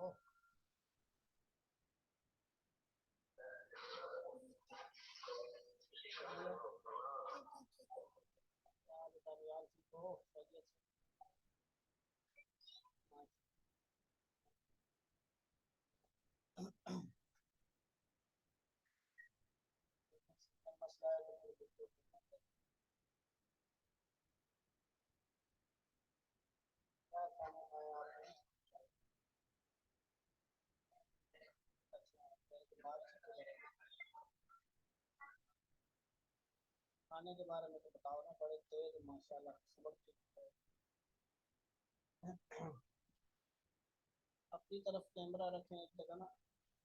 ओ, क्या बता रहे यार, ठीक हो? खैरियत से? हाँ, क्या मसला है? क्या खाना खाया आपने? अच्छा, मेरे को बात से तो लगा। खाने के बारे में तो बताओ ना, बड़े तेज माशाल्लाह सबक अपनी तरफ कैमरा रखें एक जगह ना,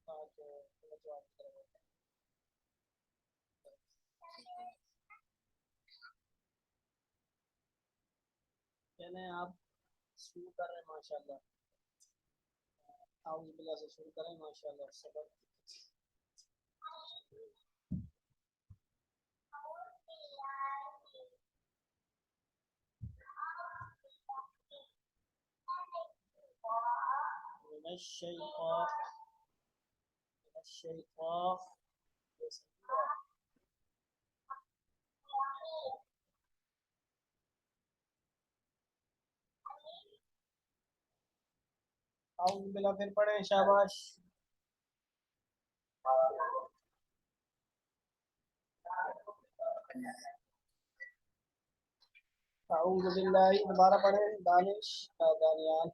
ताकि तवज्जो आपकी तरफ हो। कहने आप शुरू कर रहे हैं माशाल्लाह। आउज़ बिल्लाह से शुरू करें माशाल्लाह सबक। मिनश्शैतान मिनश्शैतान आउज़ बिल्लाह फिर पढ़ें, शाबाश। आउज़ बिल्लाह दोबारा पढ़ें, दानिश दानियाल।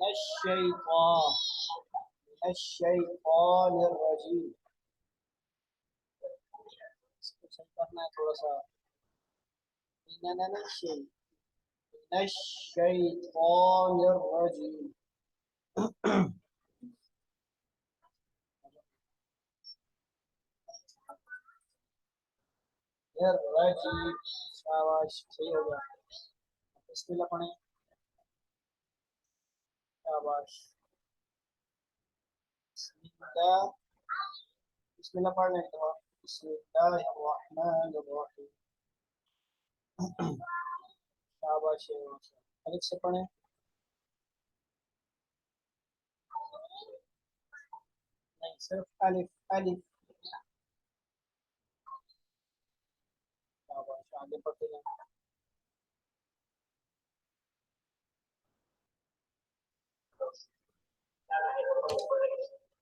मिनश्शैतान मिनश्शैतानिर्रजीम। इसको सही करना है थोड़ा सा। मिनश्शैतानिर्रजीम। रजीम, शाबाश सही हो गया। बिस्मिल्लाह पढ़ें, शाबाश। बिस्मिल्लाह, बिस्मिल्लाह पढ़ लें तो बिस्मिल्लाहिर्रहमानिर्रहीम। शाबाश अलिफ से पढ़ें। नहीं, सिर्फ अलिफ अलिफ। शाबाश आगे बढ़ते जाएं।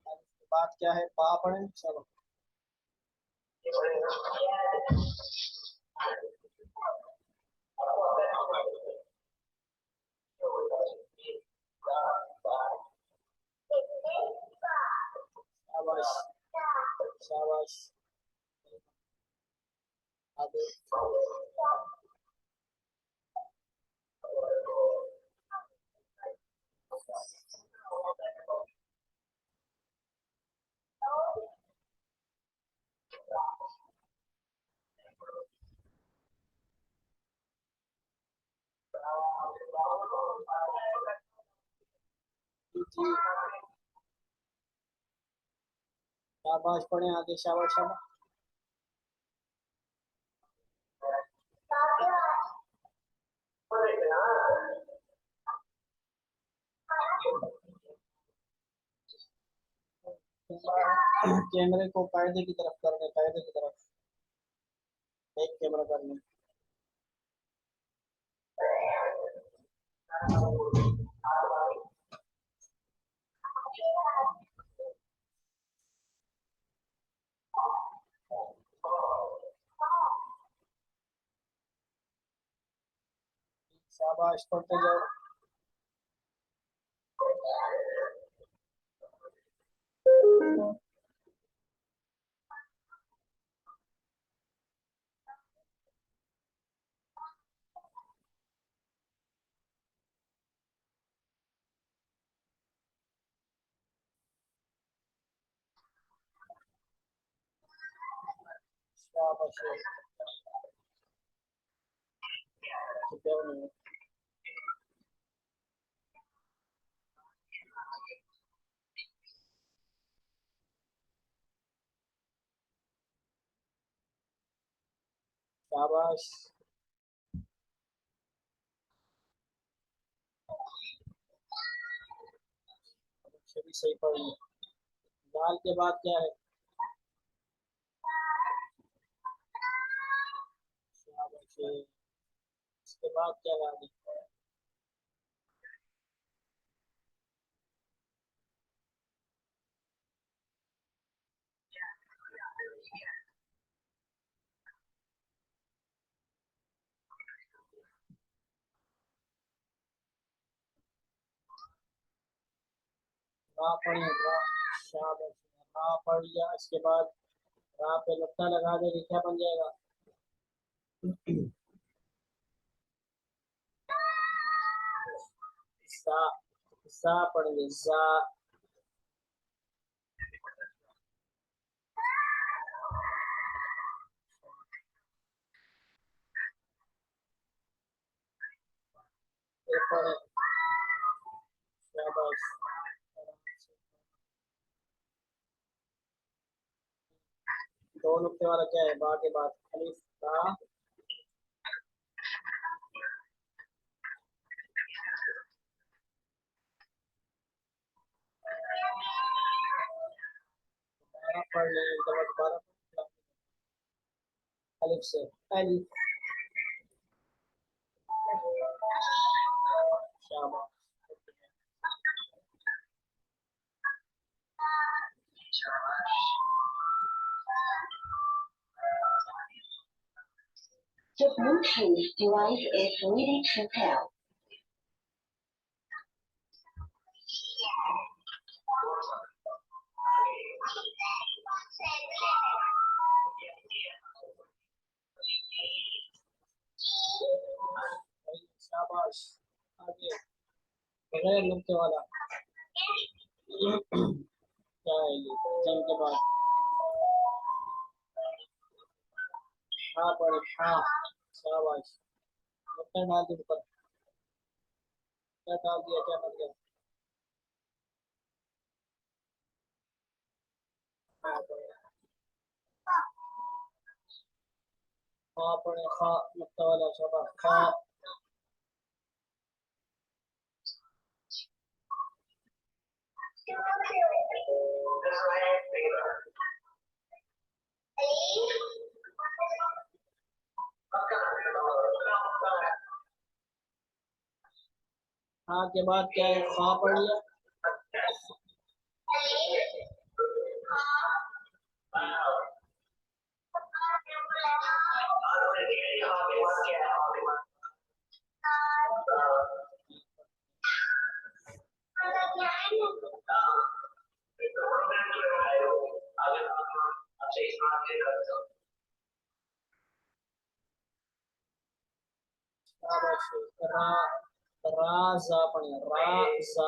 अलिफ के बाद क्या है? बा पढ़ें, चलो। शाबाश शाबाश आगे। जी, शाबाश पढ़ें आगे, शाबाश शाबाश। कैमरे को कायदे की तरफ कर दें, कायदे की तरफ। एक कैमरा कर लें। शाबाश पढ़ते जाओ। शाबाश शाबाश। ये भी सही पढ़िए। दाल के बाद क्या है? शाबाश। इसके बाद क्या लागे? रा पढ़िए रा। शाबाश। रा पढ़ लिया, इसके बाद रा पे लट्टा लगा दे, क्या बन जाएगा? जा। जा पढ़ेंगे जा। ये पढ़े। शाबाश। दो नुक्ते वाला क्या है? बा के बाद अलिफ बा। दोबारा पढ़ ले, एक दफा दोबारा पढ़ ले। अलिफ से। अलिफ। शाबाश। The Bluetooth device is ready to pair. शाबाश। आगे बगैर नुक्ते वाला क्या है ये? जिम के बाद हाँ पढ़े हाँ। शाबाश। नुक्ता डाल दे ऊपर। क्या डाल दिया? क्या बन गया? हाँ पढ़े। हाँ पढ़े हाँ, नुक्ता वाला। शाबाश हाँ। हाँ के बाद क्या है? खा पढ़ लिया। शाबाश। रा। राजा पढ़े राजा।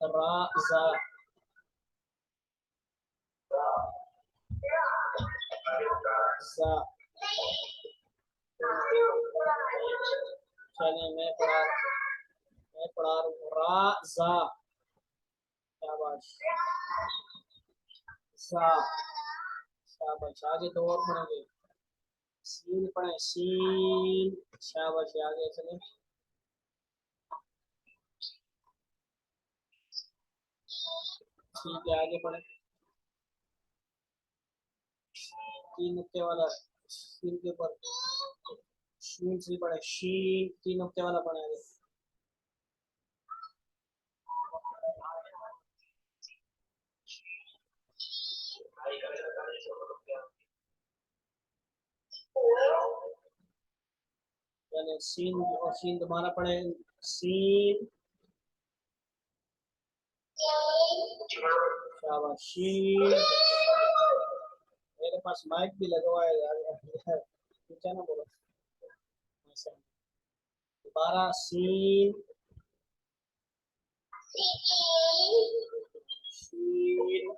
राजा। जा। चलिए मैं पढ़ा रहा हूँ। राजा। शाबाश। सा। शाबाश। आगे दो और पढ़ेंगे। सीन पढ़े सीन। शाबाश। आगे चले। ठीक है आगे पढ़े। तीन नुक्ते वाला शीन के ऊपर शीन से पढ़े। शीन तीन नुक्ते वाला पढ़े आगे। चले सीन और सीन दोबारा पढ़े। सीन। शाबाश। शीन। मेरे पास माइक भी लगा हुआ है यार। क्या ना बोलो। ऐसा। दोबारा सीन। शीन।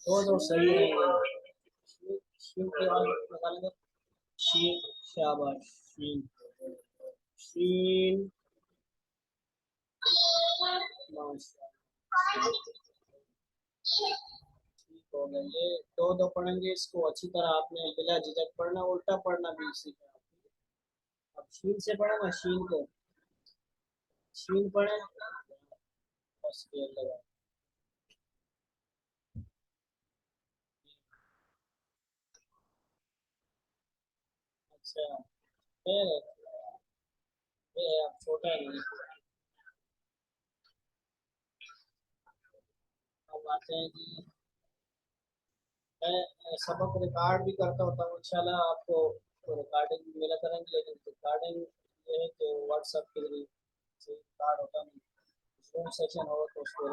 दो सही रहेंगे। शीन के बाद निकालेंगे। शीन। शाबाश। शीन। शीन। माशाल्लाह। ठीक हो गया ये। दो पढ़ेंगे इसको अच्छी तरह आपने बिला झिझक पढ़ना, उल्टा पढ़ना भी सीखना। अब शीन से पढ़े ना शीन को। शीन पढ़े, बस ये लगा। अच्छा, फिर ये आप छोटा नहीं। अब आते हैं जी, मैं सबक रिकॉर्ड भी करता होता हूँ, इंशाल्लाह आपको तो रिकॉर्डिंग मिला करेंगे, लेकिन रिकॉर्डिंग ये है कि व्हाट्सएप के जरिए से रिकॉर्ड होता नहीं, जूम सेशन हो तो उसको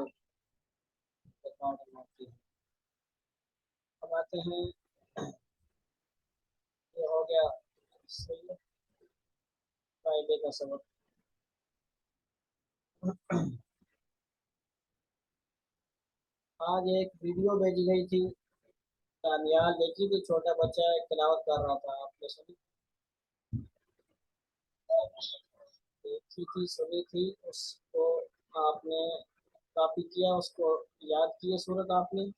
रिकॉर्डिंग होती है। अब आते हैं, ये हो गया सही है, फायदे का सबक। आज एक वीडियो भेजी गई थी, दानियाल देखी थी, छोटा बच्चा एक तिलावत कर रहा था, आपने सुनी? देखी थी, सुनी थी उसको, आपने कॉपी किया, उसको याद किया सूरत आपने?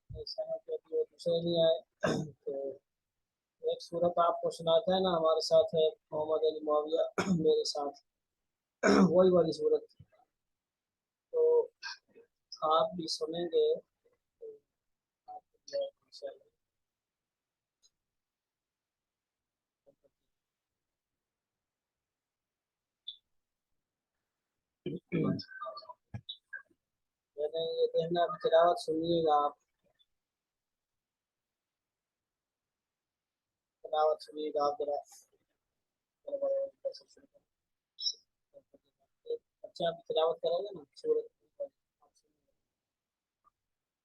ऐसा है कि अभी वो दूसरे नहीं आए तो एक सूरत आपको सुनाते हैं ना, हमारे साथ है मोहम्मद अली मुआविया मेरे साथ, वही वाली सूरत। तो आप भी सुनेंगे तो आपको जो है इंशाल्लाह। मैंने ये देखना, अभी तिलावत सुनिएगा आप, तिलावत सुनिएगा आप जरा। अच्छा, आप तिलावत करेंगे ना सूरत?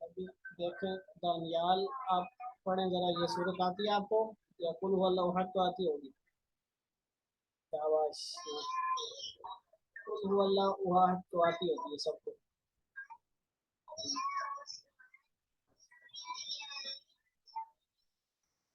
अभी देखें दानियाल, आप पढ़ें जरा, ये सूरत आती है आपको? या कुल हुवल्लाहु अहद तो आती होगी? शाबाश, कुल हुवल्लाहु अहद तो आती होगी है सबको।